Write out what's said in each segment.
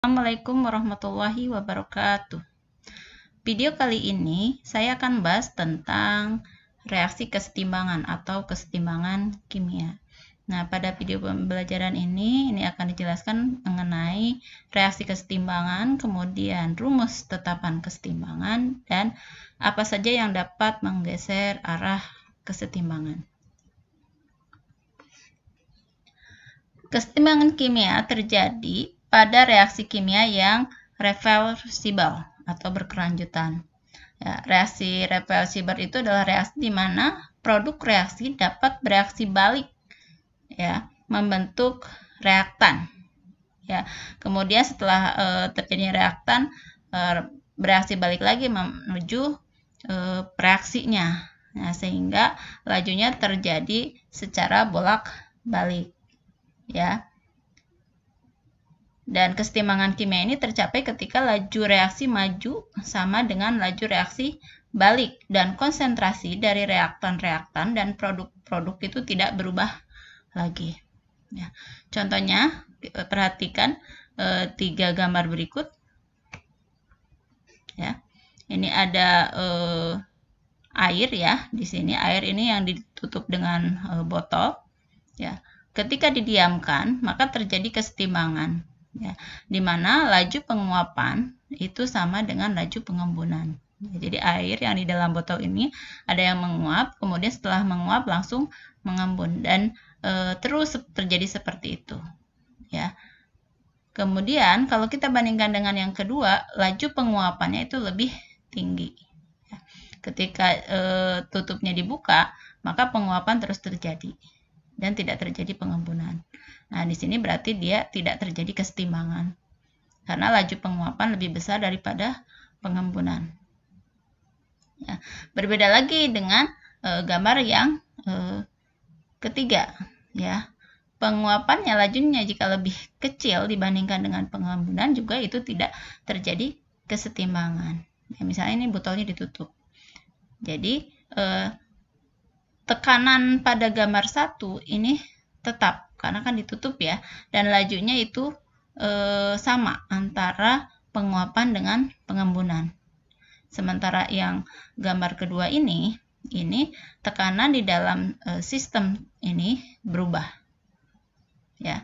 Assalamualaikum warahmatullahi wabarakatuh. Video kali ini saya akan bahas tentang reaksi kesetimbangan atau kesetimbangan kimia. Nah, pada video pembelajaran ini akan dijelaskan mengenai reaksi kesetimbangan, kemudian rumus tetapan kesetimbangan, dan apa saja yang dapat menggeser arah kesetimbangan. Kesetimbangan kimia terjadi pada reaksi kimia yang reversibel atau berkelanjutan. Ya, reaksi reversibel itu adalah reaksi di mana produk reaksi dapat bereaksi balik, ya, membentuk reaktan. Ya, kemudian setelah terjadinya reaktan, bereaksi balik lagi menuju reaksinya, nah, sehingga lajunya terjadi secara bolak-balik. Ya. Dan kesetimbangan kimia ini tercapai ketika laju reaksi maju sama dengan laju reaksi balik dan konsentrasi dari reaktan-reaktan dan produk-produk itu tidak berubah lagi. Ya. Contohnya, perhatikan 3 gambar berikut. Ya. Ini ada air, ya. Di sini air ini yang ditutup dengan botol. Ya. Ketika didiamkan, maka terjadi kesetimbangan, ya, di mana laju penguapan itu sama dengan laju pengembunan. Jadi air yang di dalam botol ini ada yang menguap, kemudian setelah menguap langsung mengembun, dan terus terjadi seperti itu. Ya. Kemudian kalau kita bandingkan dengan yang kedua, laju penguapannya itu lebih tinggi. Ya. Ketika tutupnya dibuka, maka penguapan terus terjadi dan tidak terjadi pengembunan. Nah, di sini berarti dia tidak terjadi kesetimbangan karena laju penguapan lebih besar daripada pengembunan. Ya, berbeda lagi dengan gambar yang ketiga, ya. Penguapannya, lajunya jika lebih kecil dibandingkan dengan pengembunan juga itu tidak terjadi kesetimbangan. Ya, misalnya ini botolnya ditutup. Jadi tekanan pada gambar 1 ini tetap karena kan ditutup, ya, dan lajunya itu sama antara penguapan dengan pengembunan. Sementara yang gambar kedua ini tekanan di dalam sistem ini berubah, ya,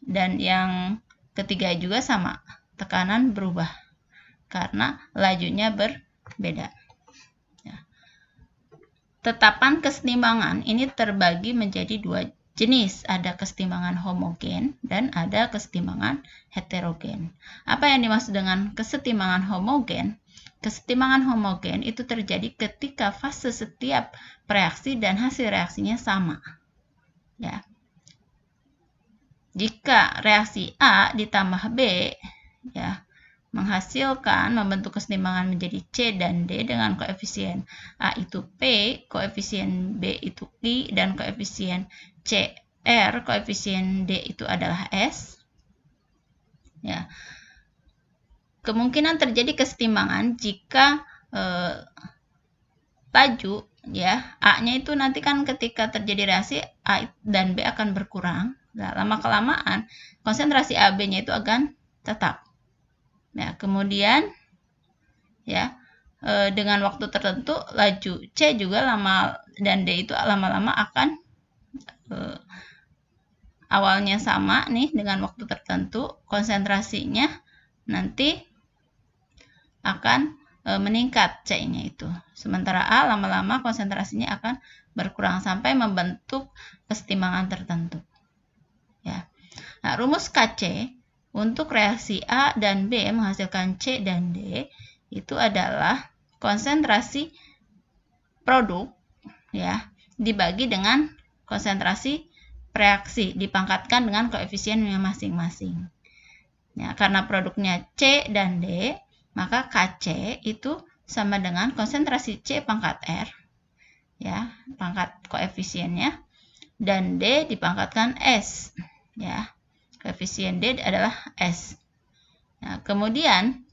dan yang ketiga juga sama, tekanan berubah karena lajunya berbeda. Tetapan kesetimbangan ini terbagi menjadi 2 jenis. Ada kesetimbangan homogen dan ada kesetimbangan heterogen. Apa yang dimaksud dengan kesetimbangan homogen? Kesetimbangan homogen itu terjadi ketika fase setiap reaksi dan hasil reaksinya sama. Ya. Jika reaksi A ditambah B, ya, membentuk kesetimbangan menjadi C dan D dengan koefisien A itu P, koefisien B itu I, dan koefisien C R, koefisien D itu adalah S. Ya. Kemungkinan terjadi kesetimbangan jika laju, ya, A-nya itu nanti kan ketika terjadi reaksi A dan B akan berkurang. Nah, lama-kelamaan konsentrasi AB-nya itu akan tetap. Nah, kemudian, ya, dengan waktu tertentu laju C juga dan D itu lama-lama akan awalnya sama nih dengan waktu tertentu, konsentrasinya nanti akan meningkat C-nya itu. Sementara A lama-lama konsentrasinya akan berkurang sampai membentuk kesetimbangan tertentu. Ya. Nah, rumus KC untuk reaksi A dan B menghasilkan C dan D itu adalah konsentrasi produk, ya, dibagi dengan konsentrasi reaksi dipangkatkan dengan koefisiennya masing-masing. Ya, karena produknya C dan D, maka KC itu sama dengan konsentrasi C pangkat R, ya, pangkat koefisiennya, dan D dipangkatkan S, ya. Koefisien D adalah S. Nah, kemudian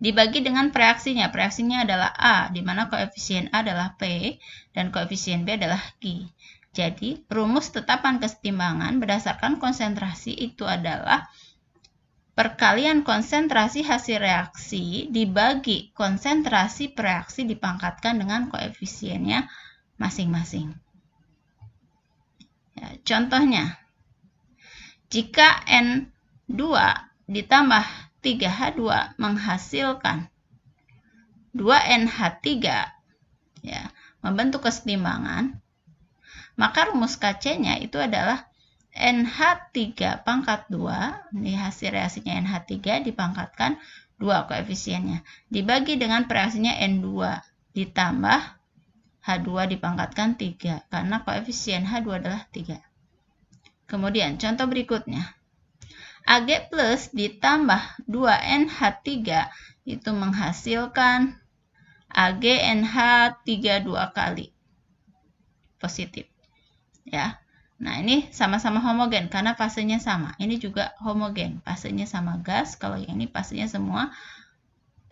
dibagi dengan reaksinya. Reaksinya adalah A, di mana koefisien A adalah P dan koefisien B adalah Q. Jadi, rumus tetapan kesetimbangan berdasarkan konsentrasi itu adalah perkalian konsentrasi hasil reaksi dibagi konsentrasi pereaksi dipangkatkan dengan koefisiennya masing-masing. Ya, contohnya, jika N2 ditambah 3H2 menghasilkan 2NH3, ya, membentuk kesetimbangan, maka rumus KC-nya itu adalah NH3 pangkat 2, ini hasil reaksinya NH3 dipangkatkan 2 koefisiennya, dibagi dengan pereaksinya N2 ditambah H2 dipangkatkan 3, karena koefisien H2 adalah 3. Kemudian contoh berikutnya, Ag plus ditambah 2NH3 itu menghasilkan AgNH3 2 kali positif, ya. Nah, ini sama-sama homogen karena fasenya sama. Ini juga homogen, fasenya sama gas. Kalau yang ini fasenya semua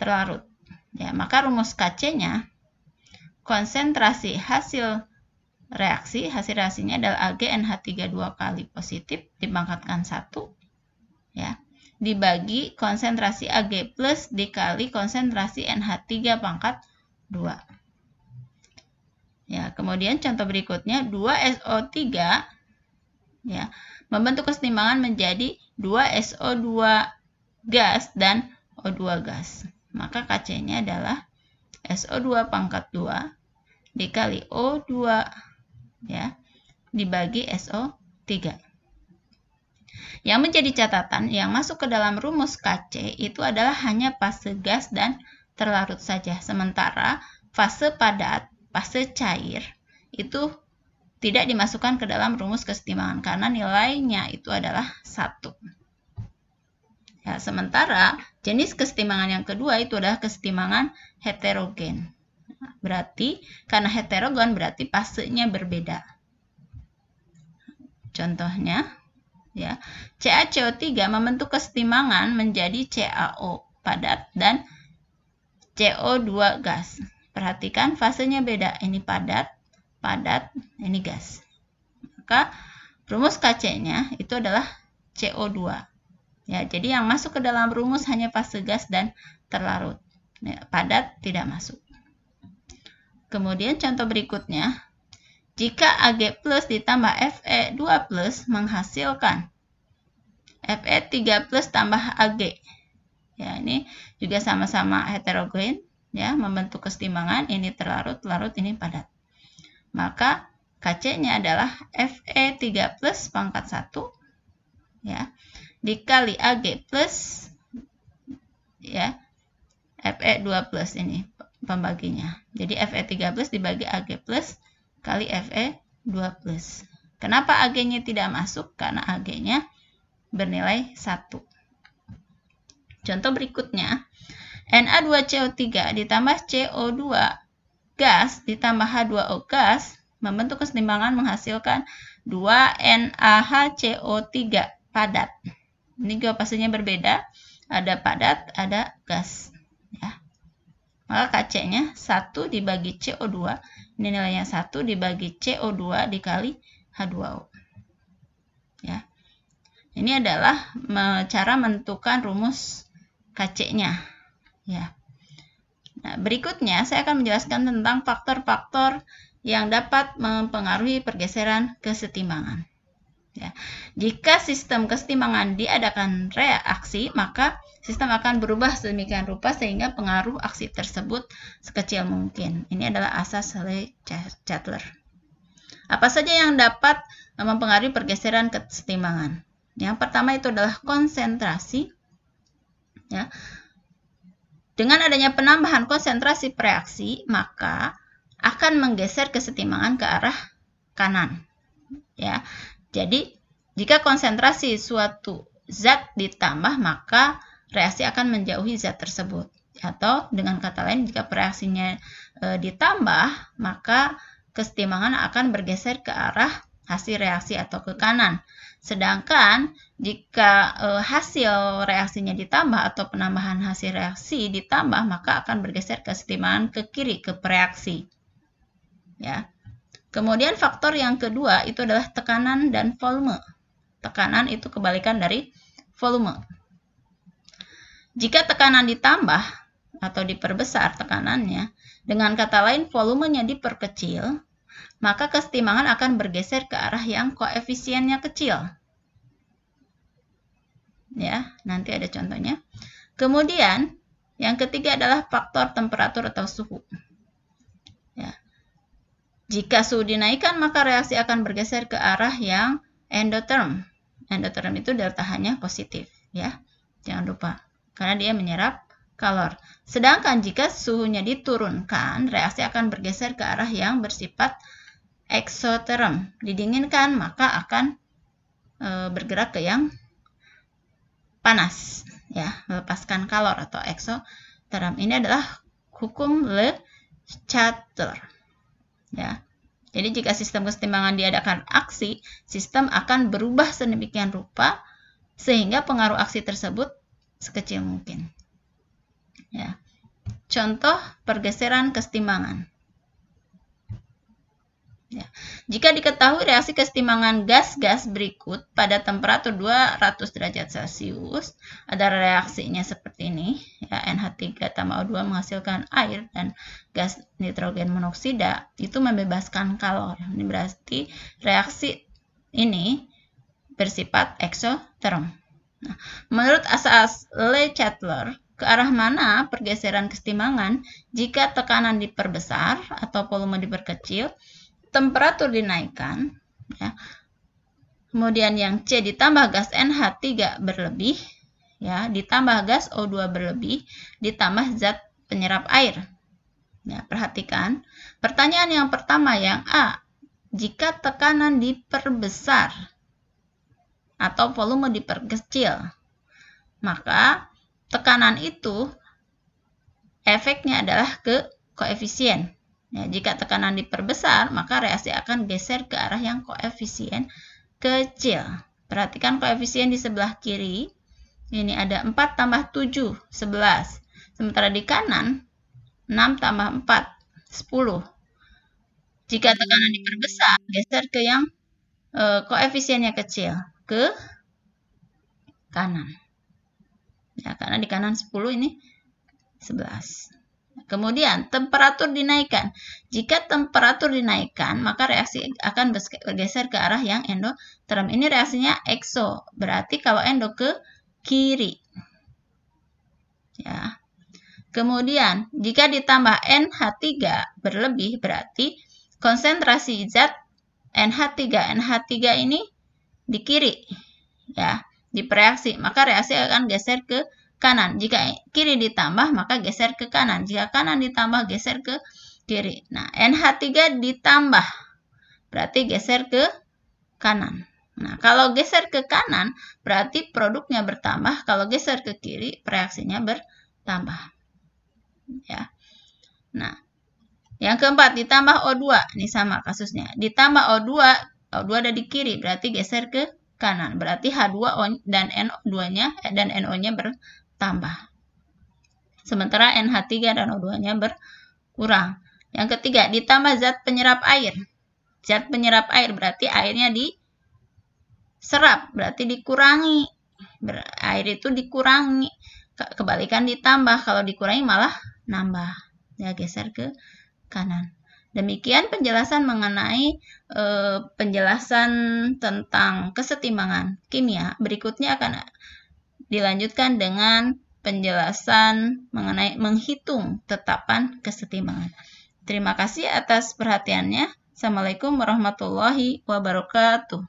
terlarut. Ya, maka rumus KC-nya konsentrasi hasil reaksinya adalah AgNH3 2 kali positif dipangkatkan 1, ya, dibagi konsentrasi Ag plus dikali konsentrasi NH3 pangkat 2. Ya, kemudian contoh berikutnya 2SO3, ya, membentuk kesetimbangan menjadi 2SO2 gas dan O2 gas. Maka KC-nya adalah SO2 pangkat 2 dikali O2, ya, dibagi SO3. Yang menjadi catatan yang masuk ke dalam rumus KC itu adalah hanya fase gas dan terlarut saja. Sementara fase padat, fase cair itu tidak dimasukkan ke dalam rumus kesetimbangan karena nilainya itu adalah 1. Ya, sementara jenis kesetimbangan yang kedua itu adalah kesetimbangan heterogen. Berarti karena heterogen berarti fasenya berbeda. Contohnya, ya, CaCO3 membentuk kesetimbangan menjadi CaO padat dan CO2 gas. Perhatikan fasenya beda, ini padat, ini gas. Maka rumus KC-nya itu adalah CO2. Ya, jadi yang masuk ke dalam rumus hanya fase gas dan terlarut. Ya, padat tidak masuk. Kemudian contoh berikutnya, jika Ag plus ditambah Fe2 plus menghasilkan Fe3 plus tambah Ag. Ya, ini juga sama-sama heterogen, ya, membentuk kesetimbangan, ini terlarut, ini padat. Maka KC-nya adalah Fe3 plus pangkat 1, ya, dikali Ag plus, ya, Fe2 plus ini pembaginya. Jadi Fe3 plus dibagi Ag plus kali Fe2 plus. Kenapa Ag-nya tidak masuk? Karena Ag-nya bernilai 1. Contoh berikutnya, Na2CO3 ditambah CO2 gas ditambah H2O gas membentuk kesetimbangan menghasilkan 2NaHCO3 padat. Ini juga fasenya berbeda, ada padat, ada gas. Ya. Maka KC-nya 1 dibagi CO2, ini nilainya 1 dibagi CO2 dikali H2O. Ya. Ini adalah cara menentukan rumus KC-nya. Ya. Nah, berikutnya saya akan menjelaskan tentang faktor-faktor yang dapat mempengaruhi pergeseran kesetimbangan. Ya. Jika sistem kesetimbangan diadakan reaksi, maka sistem akan berubah sedemikian rupa sehingga pengaruh aksi tersebut sekecil mungkin. Ini adalah asas Rayleigh-Chatler. Apa saja yang dapat mempengaruhi pergeseran kesetimbangan? Yang pertama itu adalah konsentrasi. Ya. Dengan adanya penambahan konsentrasi reaksi, maka akan menggeser kesetimbangan ke arah kanan. Ya. Jadi, jika konsentrasi suatu zat ditambah, maka reaksi akan menjauhi zat tersebut. Atau dengan kata lain, jika reaksinya ditambah, maka kesetimbangan akan bergeser ke arah hasil reaksi atau ke kanan. Sedangkan jika hasil reaksinya ditambah atau penambahan hasil reaksi ditambah, maka akan bergeser kesetimbangan ke kiri, ke preaksi. Ya. Kemudian faktor yang kedua itu adalah tekanan dan volume. Tekanan itu kebalikan dari volume. Jika tekanan ditambah atau diperbesar tekanannya, dengan kata lain volumenya diperkecil, maka kesetimbangan akan bergeser ke arah yang koefisiennya kecil. Ya, nanti ada contohnya. Kemudian, yang ketiga adalah faktor temperatur atau suhu. Ya. Jika suhu dinaikkan, maka reaksi akan bergeser ke arah yang endotherm. Endotherm itu delta H-nya positif, ya. Jangan lupa, karena dia menyerap kalor. Sedangkan jika suhunya diturunkan, reaksi akan bergeser ke arah yang bersifat exotherm. Didinginkan, maka akan bergerak ke yang panas, ya, melepaskan kalor atau exotherm. Ini adalah hukum Le Chatelier, ya. Jadi jika sistem kesetimbangan diadakan aksi, sistem akan berubah sedemikian rupa sehingga pengaruh aksi tersebut sekecil mungkin. Ya. Contoh pergeseran kesetimbangan. Ya. Jika diketahui reaksi kesetimbangan gas-gas berikut pada temperatur 200 derajat Celcius, ada reaksinya seperti ini, ya, NH3 tambah O2 menghasilkan air dan gas nitrogen monoksida, itu membebaskan kalor. Ini berarti reaksi ini bersifat exotherm. Nah, menurut asas Le Chatelier, ke arah mana pergeseran kesetimbangan jika tekanan diperbesar atau volume diperkecil, temperatur dinaikkan, ya. Kemudian yang C ditambah gas NH3 berlebih, ya, ditambah gas O2 berlebih, ditambah zat penyerap air. Ya, perhatikan, pertanyaan yang pertama yang A, jika tekanan diperbesar atau volume diperkecil, maka tekanan itu efeknya adalah ke koefisien. Ya, jika tekanan diperbesar, maka reaksi akan geser ke arah yang koefisien kecil. Perhatikan koefisien di sebelah kiri. Ini ada 4 tambah 7, 11. Sementara di kanan, 6 tambah 4, 10. Jika tekanan diperbesar, geser ke yang koefisiennya kecil, ke kanan. Ya, karena di kanan 10, ini 11. Kemudian, temperatur dinaikkan. Jika temperatur dinaikkan, maka reaksi akan bergeser ke arah yang endotherm. Ini reaksinya exo, berarti kalau endo ke kiri. Ya. Kemudian, jika ditambah NH3 berlebih, berarti konsentrasi zat NH3 ini di kiri. Ya, dipreaksi, maka reaksi akan geser ke kanan. Jika kiri ditambah, maka geser ke kanan. Jika kanan ditambah, geser ke kiri. Nah, NH3 ditambah, berarti geser ke kanan. Nah, kalau geser ke kanan, berarti produknya bertambah. Kalau geser ke kiri, reaksinya bertambah. Ya. Nah, yang keempat, ditambah O2. Ini sama kasusnya. Ditambah O2 ada di kiri, berarti geser ke kanan. Berarti H2O dan NO2-nya dan NO-nya bertambah. Sementara NH3 dan O2-nya berkurang. Yang ketiga, ditambah zat penyerap air. Zat penyerap air berarti airnya diserap, berarti dikurangi. Air itu dikurangi. Kebalikan ditambah, kalau dikurangi malah nambah. Ya, geser ke kanan. Demikian penjelasan mengenai penjelasan tentang kesetimbangan kimia. Berikutnya akan dilanjutkan dengan penjelasan mengenai menghitung tetapan kesetimbangan. Terima kasih atas perhatiannya. Assalamualaikum warahmatullahi wabarakatuh.